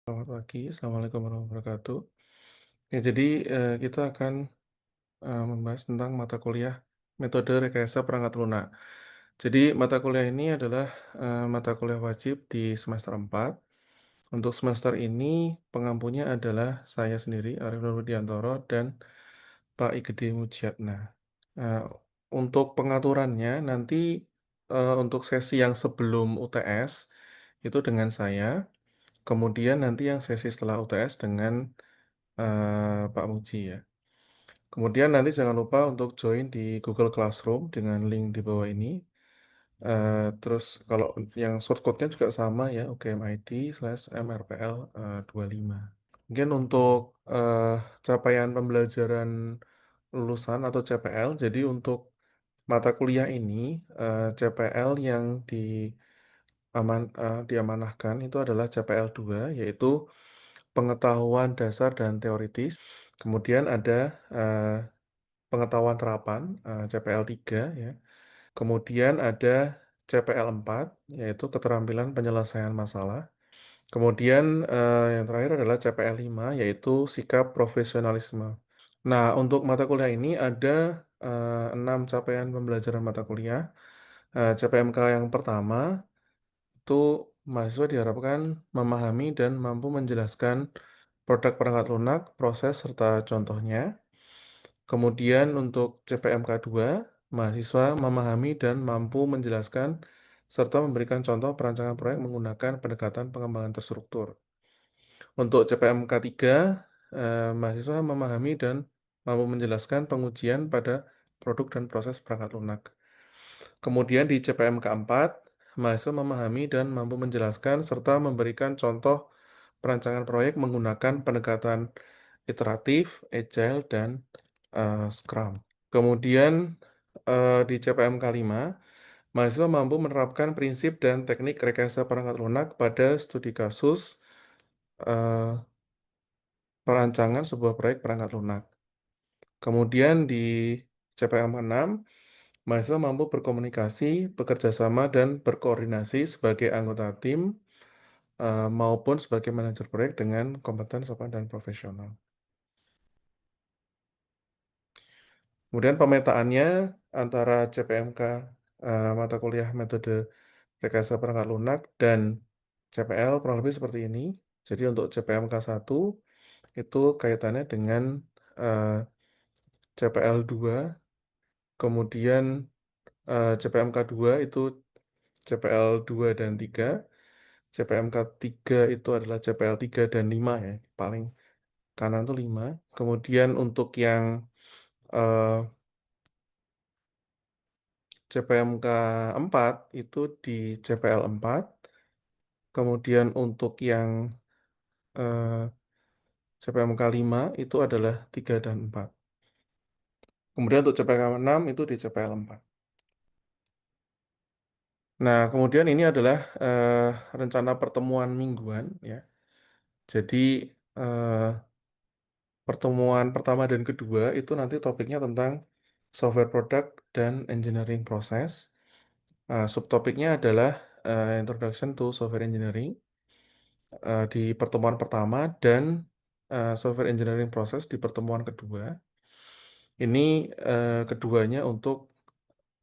Selamat pagi, assalamualaikum warahmatullahi wabarakatuh. Ya, jadi kita akan membahas tentang mata kuliah metode rekayasa perangkat lunak. Jadi mata kuliah ini adalah mata kuliah wajib di semester 4. Untuk semester ini pengampunya adalah saya sendiri, Arif Nur Widiantoro, dan Pak Igede Mujiatna. Nah, untuk pengaturannya nanti untuk sesi yang sebelum UTS itu dengan saya, kemudian nanti yang sesi setelah UTS dengan Pak Muji ya. Kemudian nanti jangan lupa untuk join di Google Classroom dengan link di bawah ini. Terus kalau yang shortcode-nya juga sama ya, UGMID/MRPL 25. Mungkin untuk capaian pembelajaran lulusan atau CPL, jadi untuk mata kuliah ini CPL yang diamanahkan itu adalah CPL 2, yaitu pengetahuan dasar dan teoritis. Kemudian ada pengetahuan terapan, CPL 3 ya. Kemudian ada CPL 4, yaitu keterampilan penyelesaian masalah. Kemudian yang terakhir adalah CPL 5, yaitu sikap profesionalisme. Nah, untuk mata kuliah ini ada 6 capaian pembelajaran mata kuliah. CPMK yang pertama itu mahasiswa diharapkan memahami dan mampu menjelaskan produk perangkat lunak, proses, serta contohnya. Kemudian untuk CPMK 2, mahasiswa memahami dan mampu menjelaskan serta memberikan contoh perancangan proyek menggunakan pendekatan pengembangan terstruktur. Untuk CPMK 3, mahasiswa memahami dan mampu menjelaskan pengujian pada produk dan proses perangkat lunak. Kemudian di CPMK 4, mahasiswa memahami dan mampu menjelaskan serta memberikan contoh perancangan proyek menggunakan pendekatan iteratif, agile, dan Scrum. Kemudian di CPMK 5, mahasiswa mampu menerapkan prinsip dan teknik rekayasa perangkat lunak pada studi kasus eh, perancangan sebuah proyek perangkat lunak. Kemudian di CPMK 6, mahasiswa mampu berkomunikasi, bekerja sama, dan berkoordinasi sebagai anggota tim maupun sebagai manajer proyek dengan kompeten, sopan, dan profesional. Kemudian pemetaannya antara CPMK mata kuliah metode rekayasa perangkat lunak dan CPL kurang lebih seperti ini. Jadi untuk CPMK 1 itu kaitannya dengan CPL 2, kemudian CPMK 2 itu CPL 2 dan 3, CPMK 3 itu adalah CPL 3 dan 5 ya, paling kanan itu 5. Kemudian untuk yang eh, CPMK 4 itu di CPL 4, kemudian untuk yang eh, CPMK 5 itu adalah 3 dan 4. Kemudian untuk CPMK 6 itu di CPL 4. Nah, kemudian ini adalah rencana pertemuan mingguan ya. Jadi eh, pertemuan pertama dan kedua itu nanti topiknya tentang software product dan engineering process. Subtopiknya adalah Introduction to Software Engineering di pertemuan pertama dan Software Engineering Process di pertemuan kedua. Ini keduanya untuk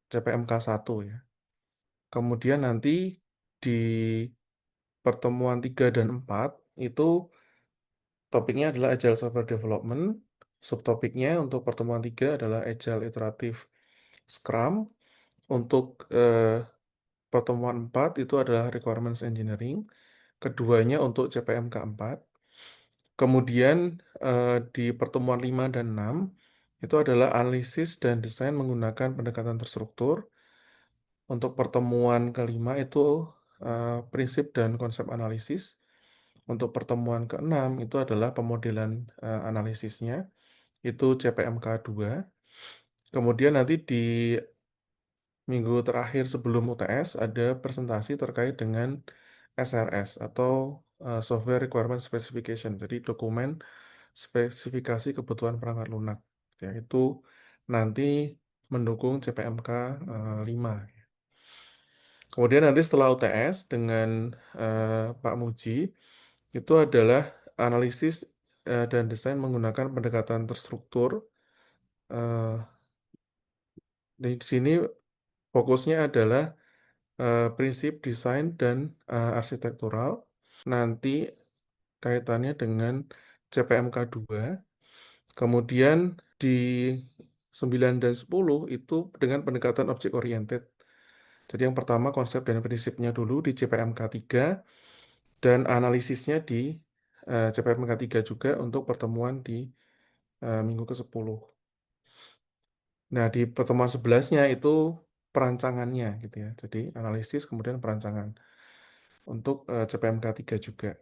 CPMK 1 ya. Kemudian nanti di pertemuan 3 dan 4 itu topiknya adalah Agile Software Development. Subtopiknya untuk pertemuan 3 adalah Agile Iterative Scrum. Untuk pertemuan 4 itu adalah Requirements Engineering. Keduanya untuk CPMK 4. Kemudian di pertemuan 5 dan 6 itu adalah analisis dan desain menggunakan pendekatan terstruktur. Untuk pertemuan kelima itu prinsip dan konsep analisis. Untuk pertemuan keenam itu adalah pemodelan analisisnya, itu CPMK 2. Kemudian nanti di minggu terakhir sebelum UTS ada presentasi terkait dengan SRS atau Software Requirement Specification, jadi dokumen spesifikasi kebutuhan perangkat lunak. Ya, itu nanti mendukung CPMK 5. Kemudian nanti setelah UTS dengan Pak Muji, itu adalah analisis dan desain menggunakan pendekatan terstruktur. Eh, di sini fokusnya adalah prinsip desain dan arsitektural. Nanti kaitannya dengan CPMK 2. Kemudian di 9 dan 10 itu dengan pendekatan object oriented. Jadi yang pertama konsep dan prinsipnya dulu di CPMK 3 dan analisisnya di CPMK 3 juga untuk pertemuan di minggu ke-10. Nah, di pertemuan 11-nya itu perancangannya gitu ya. Jadi analisis kemudian perancangan untuk CPMK 3 juga.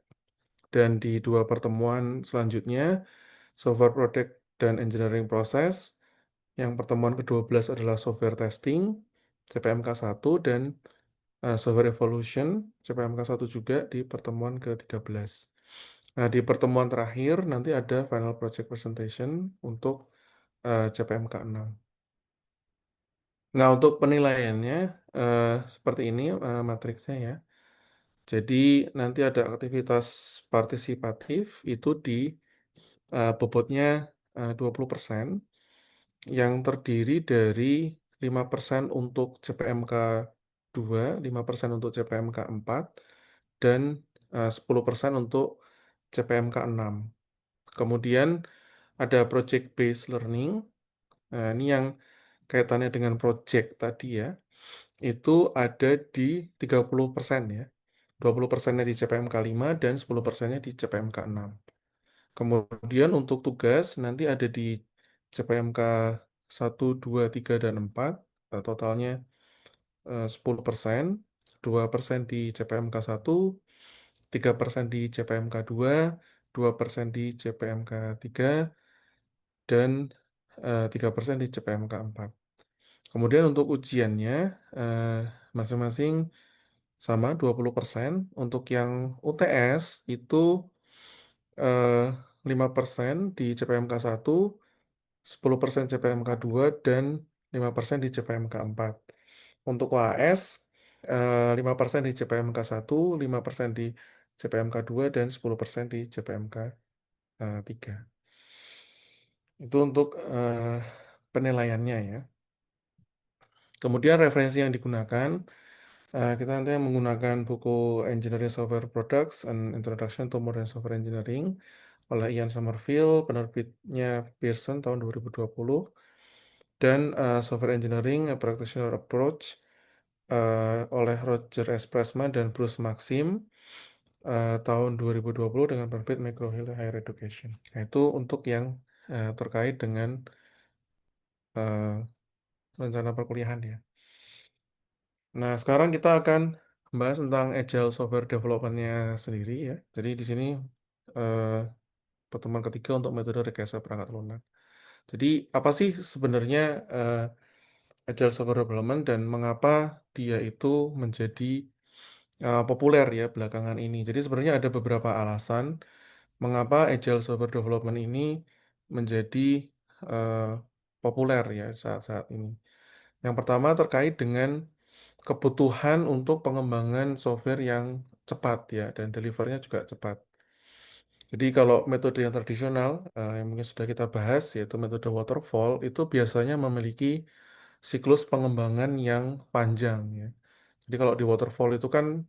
Dan di 2 pertemuan selanjutnya, software product dan engineering process, yang pertemuan ke-12 adalah software testing, CPMK 1, dan software evolution, CPMK 1 juga di pertemuan ke-13. Nah, di pertemuan terakhir nanti ada final project presentation untuk CPMK 6. Nah, untuk penilaiannya seperti ini matriksnya ya. Jadi nanti ada aktivitas partisipatif itu di bobotnya 20%, yang terdiri dari 5% untuk CPMK 2, 5% untuk CPMK 4, dan 10% untuk CPMK 6. Kemudian ada project based learning. Nah, ini yang kaitannya dengan project tadi ya, itu ada di 30% ya. 20%-nya di CPMK 5 dan 10%-nya di CPMK 6. Kemudian untuk tugas nanti ada di CPMK 1, 2, 3, dan 4, totalnya 10%, 2% di CPMK 1, 3% di CPMK 2, 2% di CPMK 3, dan 3% di CPMK 4. Kemudian untuk ujiannya masing-masing sama 20%. Untuk yang UTS itu 5% di CPMK 1, 10% CPMK 2, dan 5% di CPMK 4. Untuk UAS 5% di CPMK 1, 5% di CPMK 2, dan 10% di CPMK 3. Itu untuk penilaiannya ya. Kemudian referensi yang digunakan, kita nanti menggunakan buku Engineering Software Products and Introduction to Modern Software Engineering oleh Ian Somerville, penerbitnya Pearson tahun 2020, dan Software Engineering A Practitioner Approach oleh Roger S. Pressman dan Bruce Maxim tahun 2020 dengan penerbit McGraw Hill Higher Education. Nah, itu untuk yang terkait dengan rencana perkuliahan ya. Nah, sekarang kita akan membahas tentang Agile Software Development-nya sendiri ya. Jadi di sini eh, pertemuan ketiga untuk metode rekayasa perangkat lunak. Jadi apa sih sebenarnya Agile Software Development dan mengapa dia itu menjadi populer ya belakangan ini. Jadi sebenarnya ada beberapa alasan mengapa Agile Software Development ini menjadi eh, populer ya saat-saat ini. Yang pertama terkait dengan kebutuhan untuk pengembangan software yang cepat ya, dan delivernya juga cepat. Jadi kalau metode yang tradisional yang mungkin sudah kita bahas yaitu metode waterfall itu biasanya memiliki siklus pengembangan yang panjang ya. Jadi kalau di waterfall itu kan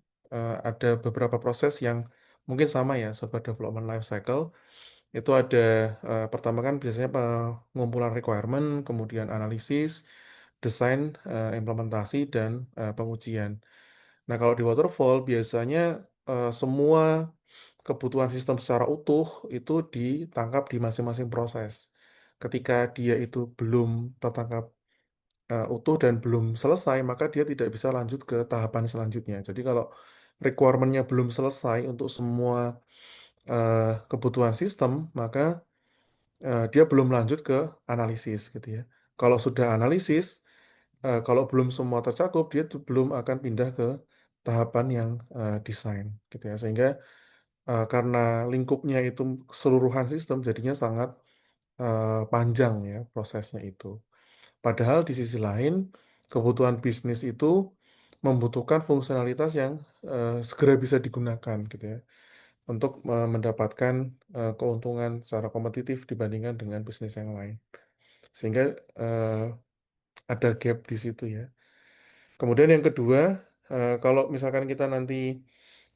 ada beberapa proses yang mungkin sama ya, software development life cycle. Itu ada pertama kan biasanya pengumpulan requirement, kemudian analisis, desain, implementasi, dan pengujian. Nah, kalau di waterfall biasanya semua kebutuhan sistem secara utuh itu ditangkap di masing-masing proses. Ketika dia itu belum tertangkap utuh dan belum selesai, maka dia tidak bisa lanjut ke tahapan selanjutnya. Jadi kalau requirement-nya belum selesai untuk semua kebutuhan sistem, maka dia belum lanjut ke analisis gitu ya. Kalau sudah analisis, kalau belum semua tercakup, dia belum akan pindah ke tahapan yang desain gitu ya. Sehingga karena lingkupnya itu keseluruhan sistem jadinya sangat panjang ya prosesnya itu. Padahal di sisi lain, kebutuhan bisnis itu membutuhkan fungsionalitas yang segera bisa digunakan gitu ya. untuk mendapatkan keuntungan secara kompetitif dibandingkan dengan bisnis yang lain. Sehingga ada gap di situ ya. Kemudian yang kedua, kalau misalkan kita nanti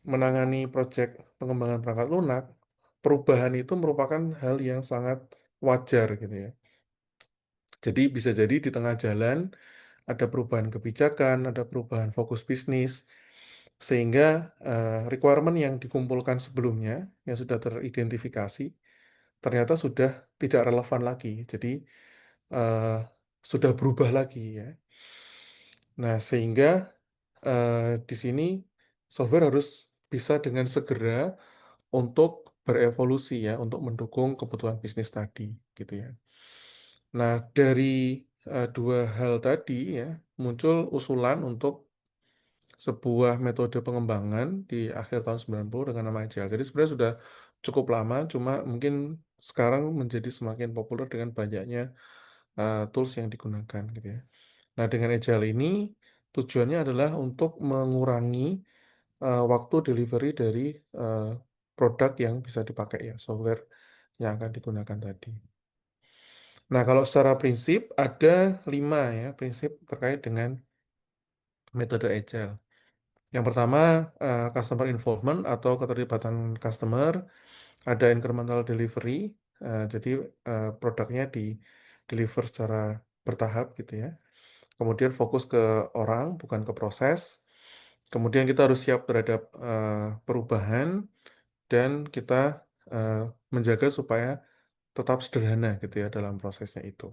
menangani proyek pengembangan perangkat lunak, perubahan itu merupakan hal yang sangat wajar gitu ya. Jadi bisa jadi di tengah jalan ada perubahan kebijakan, ada perubahan fokus bisnis, sehingga requirement yang dikumpulkan sebelumnya, yang sudah teridentifikasi, ternyata sudah tidak relevan lagi. Jadi eh, sudah berubah lagi ya. Nah, sehingga di sini software harus bisa dengan segera untuk berevolusi ya, untuk mendukung kebutuhan bisnis tadi, gitu ya. Nah, dari dua hal tadi ya, muncul usulan untuk sebuah metode pengembangan di akhir tahun 90 dengan nama Agile. Jadi sebenarnya sudah cukup lama, cuma mungkin sekarang menjadi semakin populer dengan banyaknya tools yang digunakan, gitu ya. Nah, dengan Agile ini tujuannya adalah untuk mengurangi waktu delivery dari eh, produk yang bisa dipakai ya, software yang akan digunakan tadi. Nah, kalau secara prinsip ada 5 ya prinsip terkait dengan metode Agile. Yang pertama, customer involvement atau keterlibatan customer, ada incremental delivery, jadi produknya di deliver secara bertahap gitu ya. Kemudian fokus ke orang, bukan ke proses. Kemudian kita harus siap terhadap perubahan dan kita eh, menjaga supaya tetap sederhana gitu ya dalam prosesnya itu.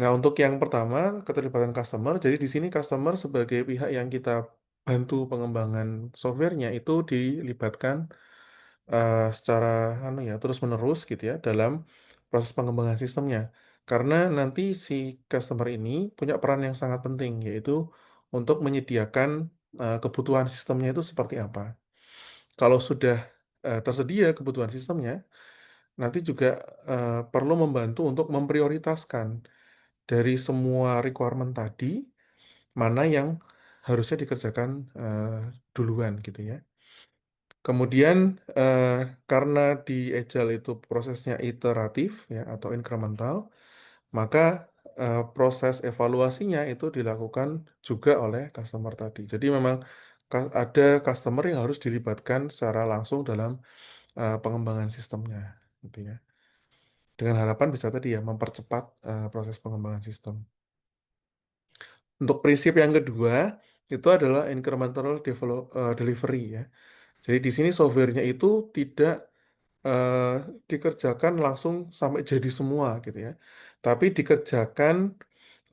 Nah, untuk yang pertama, keterlibatan customer. Jadi di sini customer sebagai pihak yang kita bantu pengembangan softwarenya itu dilibatkan secara anu ya terus-menerus gitu ya dalam proses pengembangan sistemnya. Karena nanti si customer ini punya peran yang sangat penting yaitu untuk menyediakan kebutuhan sistemnya itu seperti apa. Kalau sudah tersedia kebutuhan sistemnya, nanti juga perlu membantu untuk memprioritaskan dari semua requirement tadi, mana yang harusnya dikerjakan duluan gitu ya. Kemudian karena di Agile itu prosesnya iteratif ya atau incremental, maka proses evaluasinya itu dilakukan juga oleh customer tadi. Jadi memang ada customer yang harus dilibatkan secara langsung dalam pengembangan sistemnya, gitu ya. Dengan harapan bisa tadi ya mempercepat proses pengembangan sistem. Untuk prinsip yang kedua itu adalah incremental delivery ya. Jadi di sini softwarenya itu tidak eh, dikerjakan langsung sampai jadi semua gitu ya. Tapi dikerjakan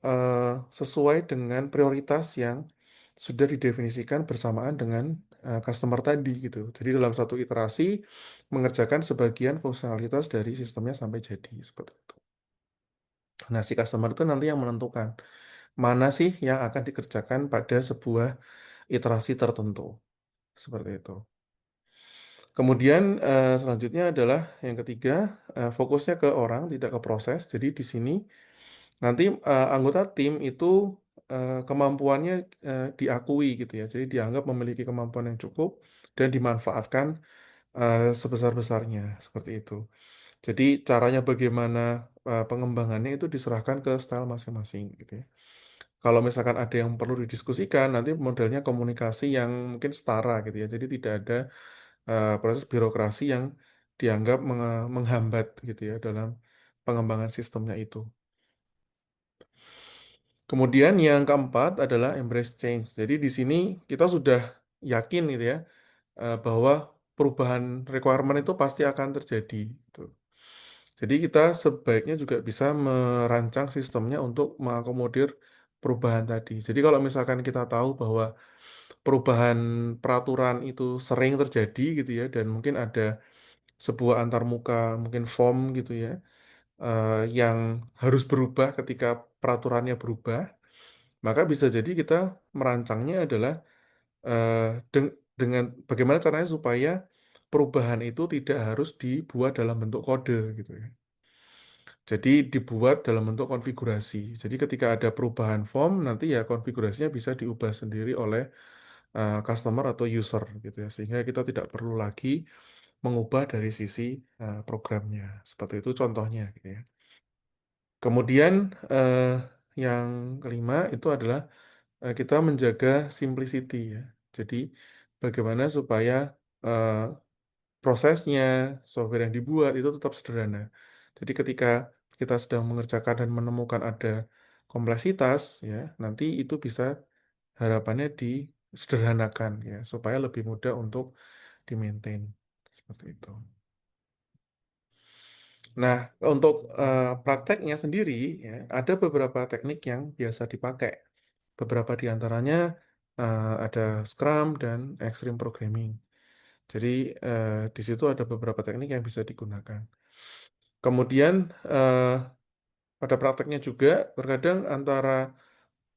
eh, sesuai dengan prioritas yang sudah didefinisikan bersamaan dengan customer tadi gitu. Jadi dalam satu iterasi mengerjakan sebagian fungsionalitas dari sistemnya sampai jadi seperti itu. Nah, si customer itu nanti yang menentukan mana sih yang akan dikerjakan pada sebuah iterasi tertentu. Seperti itu. Kemudian selanjutnya adalah yang ketiga, fokusnya ke orang, tidak ke proses. Jadi di sini nanti anggota tim itu kemampuannya diakui gitu ya. Jadi dianggap memiliki kemampuan yang cukup dan dimanfaatkan sebesar-besarnya seperti itu. Jadi caranya bagaimana pengembangannya itu diserahkan ke style masing-masing gitu ya. Kalau misalkan ada yang perlu didiskusikan, nanti modelnya komunikasi yang mungkin setara gitu ya. Jadi tidak ada proses birokrasi yang dianggap menghambat gitu ya dalam pengembangan sistemnya itu. Kemudian yang keempat adalah embrace change. Jadi di sini kita sudah yakin gitu ya bahwa perubahan requirement itu pasti akan terjadi. Gitu. Jadi kita sebaiknya juga bisa merancang sistemnya untuk mengakomodir perubahan tadi. Jadi kalau misalkan kita tahu bahwa perubahan peraturan itu sering terjadi gitu ya, dan mungkin ada sebuah antarmuka, mungkin form gitu ya, yang harus berubah ketika peraturannya berubah, maka bisa jadi kita merancangnya adalah eh, dengan bagaimana caranya supaya perubahan itu tidak harus dibuat dalam bentuk kode gitu ya. Jadi dibuat dalam bentuk konfigurasi. Jadi ketika ada perubahan form, nanti ya konfigurasinya bisa diubah sendiri oleh customer atau user gitu ya, sehingga kita tidak perlu lagi mengubah dari sisi programnya. Seperti itu contohnya gitu ya. Kemudian yang kelima itu adalah kita menjaga simplicity ya. Jadi bagaimana supaya eh, prosesnya, software yang dibuat itu tetap sederhana. Jadi ketika kita sedang mengerjakan dan menemukan ada kompleksitas ya, nanti itu bisa harapannya disederhanakan ya, supaya lebih mudah untuk di-maintain. Seperti itu. Nah, untuk prakteknya sendiri ya, ada beberapa teknik yang biasa dipakai. Beberapa di antaranya ada Scrum dan Extreme Programming. Jadi di situ ada beberapa teknik yang bisa digunakan. Kemudian pada prakteknya juga terkadang antara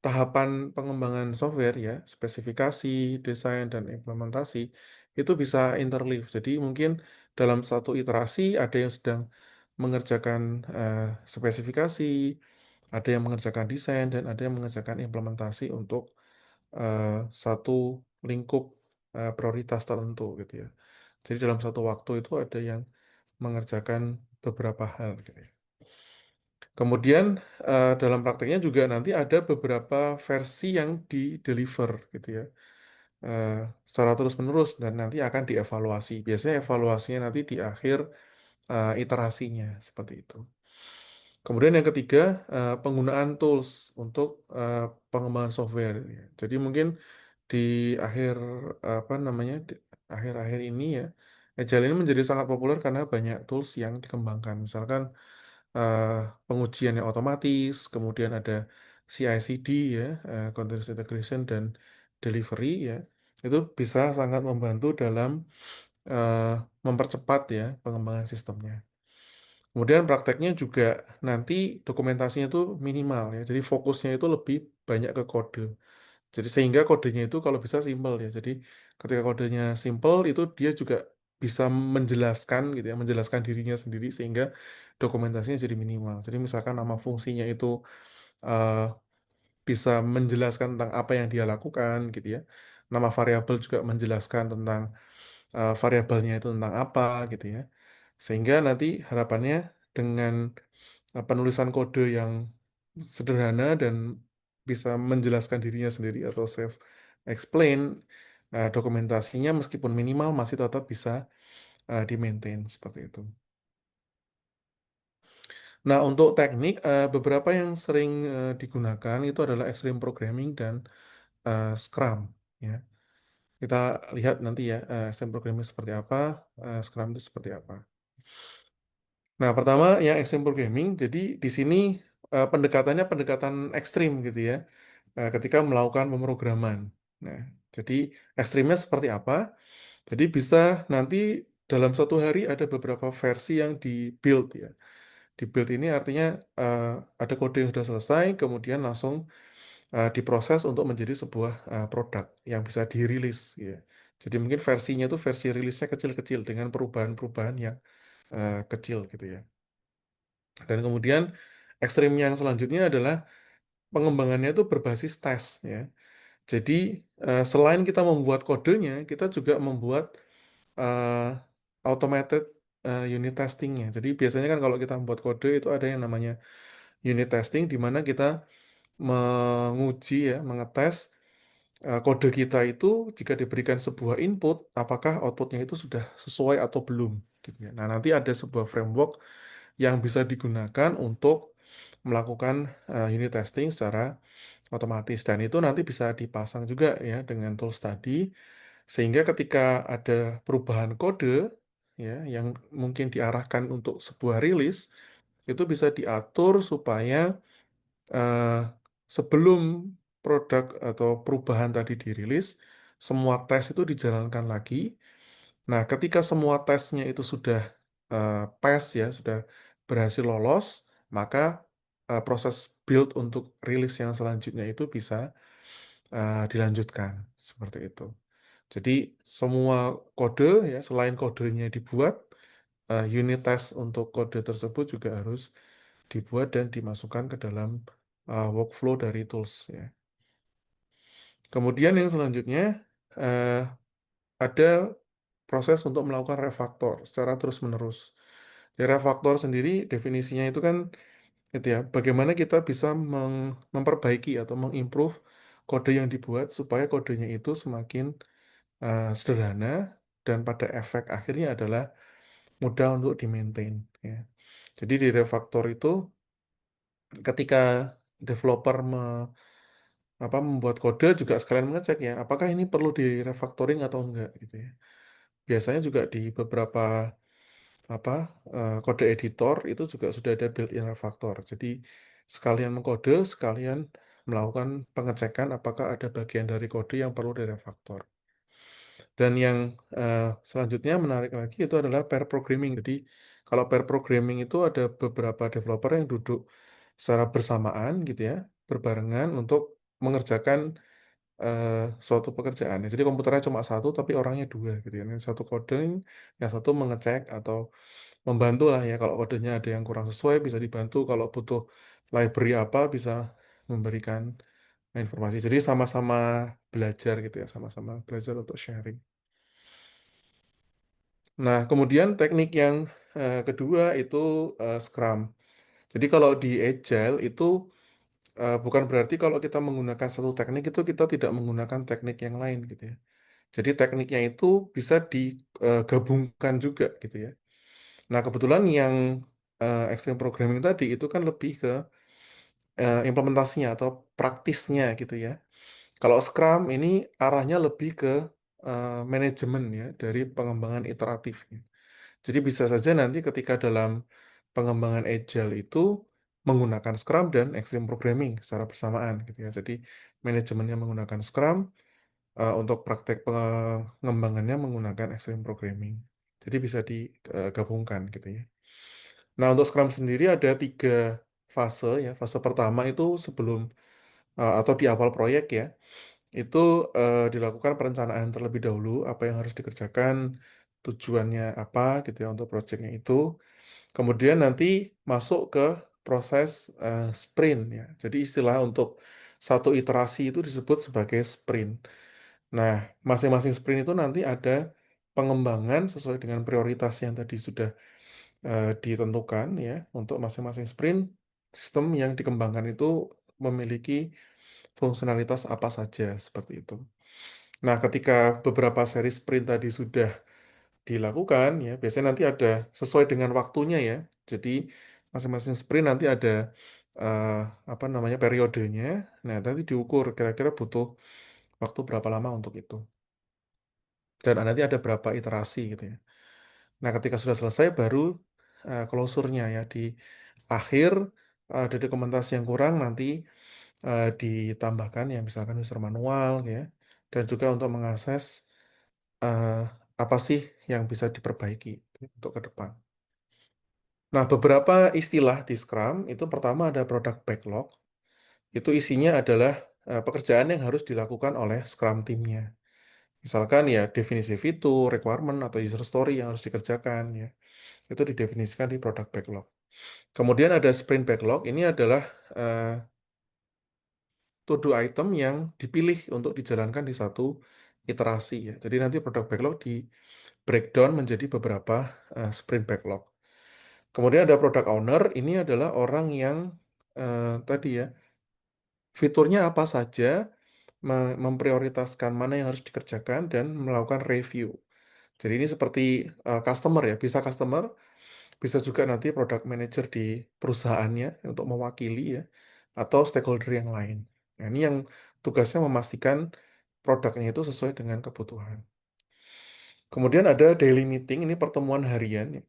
tahapan pengembangan software ya, spesifikasi, desain dan implementasi itu bisa interleave. Jadi mungkin dalam satu iterasi ada yang sedang mengerjakan spesifikasi, ada yang mengerjakan desain dan ada yang mengerjakan implementasi untuk satu lingkup prioritas tertentu gitu ya. Jadi dalam satu waktu itu ada yang mengerjakan beberapa hal gitu ya. Kemudian dalam prakteknya juga nanti ada beberapa versi yang di-deliver gitu ya. eh, Secara terus-menerus dan nanti akan dievaluasi. Biasanya evaluasinya nanti di akhir iterasinya seperti itu. Kemudian yang ketiga, penggunaan tools untuk pengembangan software ya. Jadi mungkin di akhir apa namanya di akhir-akhir ini ya, Agile ini menjadi sangat populer karena banyak tools yang dikembangkan. Misalkan eh, pengujian yang otomatis, kemudian ada CI/CD ya, continuous integration dan delivery ya, itu bisa sangat membantu dalam eh, mempercepat ya pengembangan sistemnya. Kemudian prakteknya juga nanti dokumentasinya itu minimal ya, jadi fokusnya itu lebih banyak ke kode. Jadi sehingga kodenya itu kalau bisa simple ya. Jadi ketika kodenya simple itu dia juga bisa menjelaskan gitu ya, menjelaskan dirinya sendiri sehingga dokumentasinya jadi minimal. Jadi misalkan nama fungsinya itu eh, bisa menjelaskan tentang apa yang dia lakukan gitu ya. Nama variabel juga menjelaskan tentang variabelnya itu tentang apa gitu ya. Sehingga nanti harapannya dengan penulisan kode yang sederhana dan bisa menjelaskan dirinya sendiri atau self explain, dokumentasinya meskipun minimal masih tetap bisa di-maintain seperti itu. Nah, untuk teknik beberapa yang sering digunakan itu adalah extreme programming dan Scrum ya. Kita lihat nanti ya extreme programming seperti apa, Scrum itu seperti apa. Nah, pertama yang extreme programming, jadi di sini pendekatannya pendekatan ekstrim gitu ya, ketika melakukan pemrograman. Nah, jadi ekstrimnya seperti apa? Jadi bisa nanti dalam satu hari ada beberapa versi yang di-build ya. Di-build ini artinya eh, ada kode yang sudah selesai, kemudian langsung diproses untuk menjadi sebuah produk yang bisa dirilis ya. Jadi mungkin versinya itu versi rilisnya kecil-kecil dengan perubahan-perubahan yang kecil gitu ya. Dan kemudian ekstrim yang selanjutnya adalah pengembangannya itu berbasis tes ya. Jadi selain kita membuat kodenya, kita juga membuat eh, automated unit testingnya. Jadi biasanya kan kalau kita membuat kode itu ada yang namanya unit testing, di mana kita menguji ya, mengetes kode kita itu jika diberikan sebuah input, apakah outputnya itu sudah sesuai atau belum. Gitu ya. Nah nanti ada sebuah framework yang bisa digunakan untuk melakukan unit testing secara otomatis dan itu nanti bisa dipasang juga ya dengan tools tadi sehingga ketika ada perubahan kode ya yang mungkin diarahkan untuk sebuah rilis itu bisa diatur supaya eh, sebelum produk atau perubahan tadi dirilis semua tes itu dijalankan lagi. Nah, ketika semua tesnya itu sudah pass ya, sudah berhasil lolos, maka proses build untuk rilis yang selanjutnya itu bisa dilanjutkan seperti itu. Jadi semua kode ya, selain kodenya dibuat, unit test untuk kode tersebut juga harus dibuat dan dimasukkan ke dalam workflow dari tools ya. Kemudian yang selanjutnya eee, ada proses untuk melakukan refaktor secara terus-menerus. Ya, refaktor sendiri definisinya itu kan itu ya, bagaimana kita bisa memperbaiki atau mengimprove kode yang dibuat supaya kodenya itu semakin, sederhana dan pada efek akhirnya adalah mudah untuk di-maintain, ya. Jadi di refaktor itu ketika developer membuat kode juga sekalian mengecek ya, apakah ini perlu di-refactoring atau enggak gitu ya. Biasanya juga di beberapa kode editor itu juga sudah ada built-in refactor. Jadi sekalian mengkode, sekalian melakukan pengecekan apakah ada bagian dari kode yang perlu direfaktor. Dan yang, selanjutnya menarik lagi itu adalah pair programming. Jadi kalau pair programming itu ada beberapa developer yang duduk secara bersamaan gitu ya, berbarengan untuk mengerjakan suatu pekerjaan ya. Jadi komputernya cuma satu tapi orangnya 2 gitu ya. Yang satu coding, yang satu mengecek atau membantu lah ya kalau kodenya ada yang kurang sesuai bisa dibantu, kalau butuh library apa bisa memberikan informasi. Jadi sama-sama belajar gitu ya, sama-sama belajar untuk sharing. Nah, kemudian teknik yang, kedua itu, Scrum. Jadi kalau di Agile itu, bukan berarti kalau kita menggunakan satu teknik itu kita tidak menggunakan teknik yang lain gitu ya. Jadi tekniknya itu bisa digabungkan juga gitu ya. Nah, kebetulan yang, extreme programming tadi itu kan lebih ke, implementasinya atau praktisnya gitu ya. Kalau Scrum ini arahnya lebih ke, manajemen ya dari pengembangan iteratifnya. Jadi bisa saja nanti ketika dalam pengembangan Agile itu menggunakan Scrum dan extreme programming secara bersamaan gitu ya. Jadi manajemennya menggunakan Scrum, untuk praktek pengembangannya menggunakan extreme programming. Jadi bisa digabungkan gitu ya. Nah, untuk Scrum sendiri ada 3 fase ya. Fase pertama itu sebelum, atau di awal proyek ya, itu, dilakukan perencanaan terlebih dahulu, apa yang harus dikerjakan, tujuannya apa gitu ya untuk proyeknya itu. Kemudian nanti masuk ke proses, sprint ya. Jadi istilah untuk satu iterasi itu disebut sebagai sprint. Nah, masing-masing sprint itu nanti ada pengembangan sesuai dengan prioritas yang tadi sudah, ditentukan ya, untuk masing-masing sprint, sistem yang dikembangkan itu memiliki fungsionalitas apa saja, seperti itu. Nah, ketika beberapa seri sprint tadi sudah dilakukan ya, biasanya nanti ada sesuai dengan waktunya ya. Jadi masing-masing sprint nanti ada, eee, periodenya. Nah, nanti diukur kira-kira butuh waktu berapa lama untuk itu. Dan nanti ada berapa iterasi gitu ya. Nah, ketika sudah selesai baru, closure-nya ya, di akhir, ada dokumentasi yang kurang nanti, ditambahkan ya, misalkan user manual ya, dan juga untuk mengakses, eee, apa sih yang bisa diperbaiki untuk ke depan. Nah, beberapa istilah di Scrum itu pertama ada product backlog, itu isinya adalah, pekerjaan yang harus dilakukan oleh Scrum tim-nya. Misalkan ya definisi fitur, requirement, atau user story yang harus dikerjakan ya, itu didefinisikan di product backlog. Kemudian ada sprint backlog, ini adalah, to do item yang dipilih untuk dijalankan di satu iterasi ya. Jadi nanti product backlog di-breakdown menjadi beberapa, sprint backlog. Kemudian ada product owner, ini adalah orang yang, tadi ya, fiturnya apa saja, memprioritaskan mana yang harus dikerjakan dan melakukan review. Jadi ini seperti, customer ya, bisa customer, bisa juga nanti product manager di perusahaannya untuk mewakili ya, atau stakeholder yang lain. Nah, ini yang tugasnya memastikan produknya itu sesuai dengan kebutuhan. Kemudian ada daily meeting, ini pertemuan harian ya.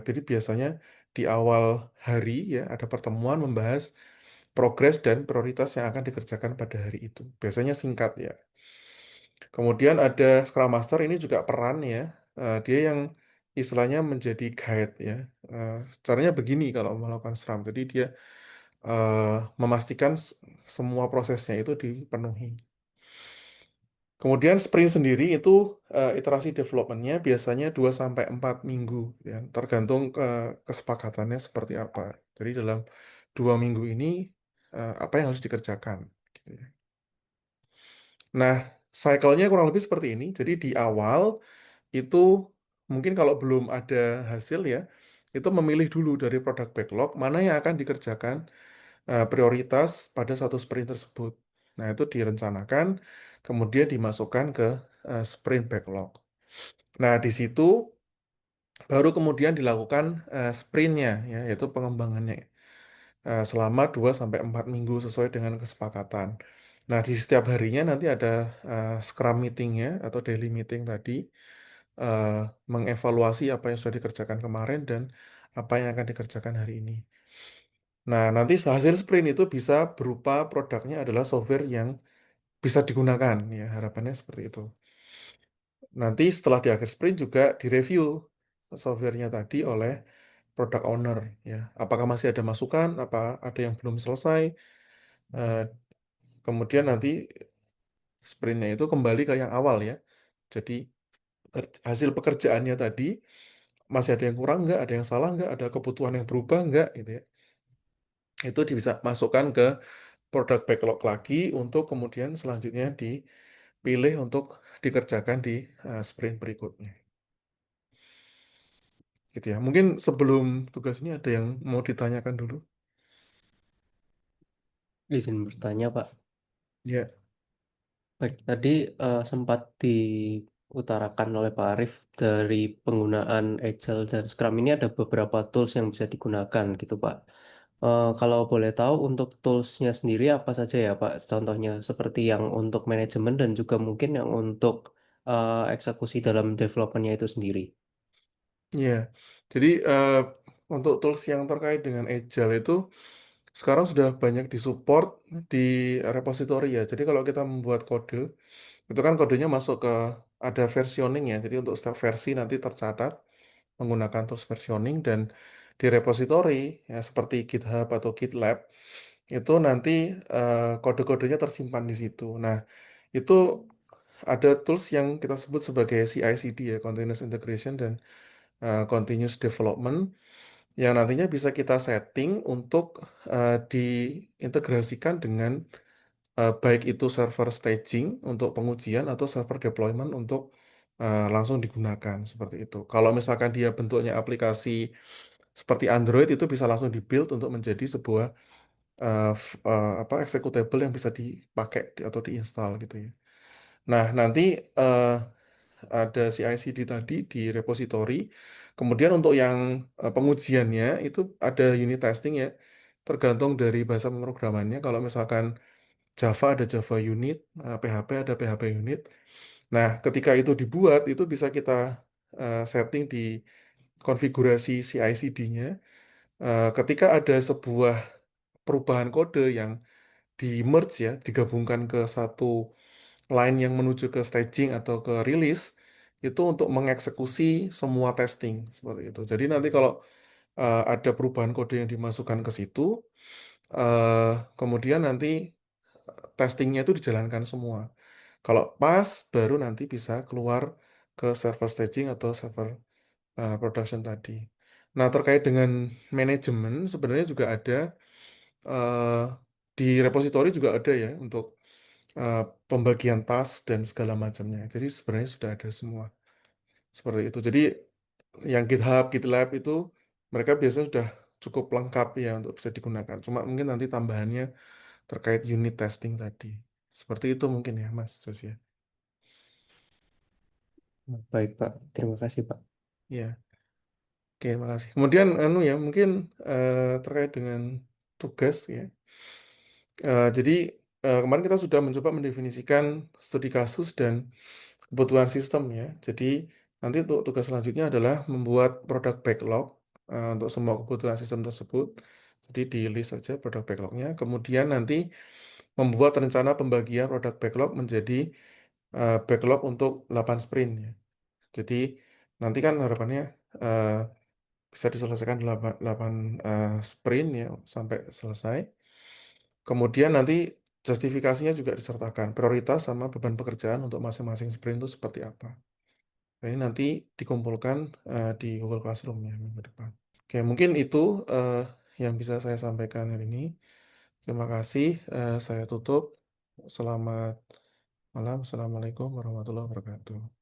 Jadi biasanya di awal hari ya, ada pertemuan membahas progres dan prioritas yang akan dikerjakan pada hari itu. Biasanya singkat ya. Kemudian ada Scrum Master, ini juga peran ya, dia yang istilahnya menjadi guide ya, caranya begini kalau melakukan Scrum. Jadi dia, memastikan semua prosesnya itu dipenuhi. Kemudian sprint sendiri itu, iterasi development-nya biasanya 2 sampai 4 minggu ya, tergantung kesepakatannya seperti apa. Jadi dalam 2 minggu ini, apa yang harus dikerjakan gitu ya. Nah, cycle-nya kurang lebih seperti ini. Jadi di awal itu mungkin kalau belum ada hasil ya, itu memilih dulu dari produk backlog mana yang akan dikerjakan prioritas pada satu sprint tersebut. Nah, itu direncanakan, kemudian dimasukkan ke sprint backlog. Nah, di situ baru kemudian dilakukan sprintnya, ya, yaitu pengembangannya selama 2 sampai 4 minggu sesuai dengan kesepakatan. Nah, di setiap harinya nanti ada Scrum meetingnya atau daily meeting tadi, eh, mengevaluasi apa yang sudah dikerjakan kemarin dan apa yang akan dikerjakan hari ini. Nah, nanti hasil sprint itu bisa berupa produknya adalah software yang bisa digunakan, ya harapannya seperti itu. Nanti setelah di akhir sprint juga direview softwarenya tadi oleh product owner, ya. Apakah masih ada masukan, apa ada yang belum selesai, eh, kemudian nanti sprintnya itu kembali ke yang awal ya. Jadi hasil pekerjaannya tadi masih ada yang kurang nggak, ada yang salah nggak, ada kebutuhan yang berubah nggak, gitu ya. Itu bisa masukkan ke produk backlog lagi untuk kemudian selanjutnya dipilih untuk dikerjakan di sprint berikutnya. Gitu ya. Mungkin sebelum tugas ini ada yang mau ditanyakan dulu. Izin bertanya, Pak. Ya, Baik, tadi sempat diutarakan oleh Pak Arif dari penggunaan Agile dan Scrum ini ada beberapa tools yang bisa digunakan gitu, Pak. Kalau boleh tahu untuk toolsnya sendiri apa saja ya, Pak? Contohnya seperti yang untuk manajemen dan juga mungkin yang untuk eksekusi dalam developmentnya itu sendiri. ya. Jadi untuk tools yang terkait dengan Agile itu sekarang sudah banyak disupport di repository ya. Jadi kalau kita membuat kode, itu kan kodenya masuk ke ada versioning ya. Jadi untuk setiap versi nanti tercatat menggunakan tools versioning dan di repository ya seperti GitHub atau GitLab itu nanti kode-kodenya tersimpan di situ. Nah, itu ada tools yang kita sebut sebagai CI/CD ya, Continuous Integration dan Continuous Development yang nantinya bisa kita setting untuk diintegrasikan dengan baik itu server staging untuk pengujian atau server deployment untuk langsung digunakan seperti itu. Kalau misalkan dia bentuknya aplikasi seperti Android itu bisa langsung di-build untuk menjadi sebuah apa executable yang bisa dipakai atau diinstal gitu ya. Nah, nanti eh, ada CI/CD tadi di repository. Kemudian untuk yang pengujiannya itu ada unit testing ya. Tergantung dari bahasa pemrogramannya. Kalau misalkan Java ada Java unit, PHP ada PHP unit. Nah, ketika itu dibuat, itu bisa kita setting di konfigurasi CI/CD-nya. Ketika ada sebuah perubahan kode yang di merge ya, digabungkan ke satu line yang menuju ke staging atau ke release, itu untuk mengeksekusi semua testing seperti itu. Jadi nanti kalau ada perubahan kode yang dimasukkan ke situ, kemudian nanti testingnya itu dijalankan semua. Kalau pas, baru nanti bisa keluar ke server staging atau server production tadi. Nah, terkait dengan manajemen, sebenarnya juga ada eh, di repository juga ada ya untuk eh, pembagian task dan segala macamnya. Jadi sebenarnya sudah ada semua seperti itu. Jadi yang GitHub, GitLab itu mereka biasanya sudah cukup lengkap ya untuk bisa digunakan. Cuma mungkin nanti tambahannya terkait unit testing tadi. Seperti itu mungkin ya, Mas Josia. Baik, Pak. Terima kasih, Pak. Ya, oke, makasih. Kemudian anu ya, mungkin terkait dengan tugas ya. Jadi kemarin kita sudah mencoba mendefinisikan studi kasus dan kebutuhan sistem ya. Jadi nanti untuk tugas selanjutnya adalah membuat produk backlog untuk semua kebutuhan sistem tersebut. Jadi di list saja produk backlognya. Kemudian nanti membuat rencana pembagian produk backlog menjadi backlog untuk 8 sprint ya. Jadi nanti kan harapannya eh, bisa diselesaikan 8 sprint ya sampai selesai. Kemudian nanti justifikasinya juga disertakan prioritas sama beban pekerjaan untuk masing-masing sprint itu seperti apa. Nah, ini nanti dikumpulkan di Google Classroom ya minggu depan. Oke, mungkin itu eh, yang bisa saya sampaikan hari ini. Terima kasih. Saya tutup. Selamat Malam, assalamualaikum warahmatullahi wabarakatuh.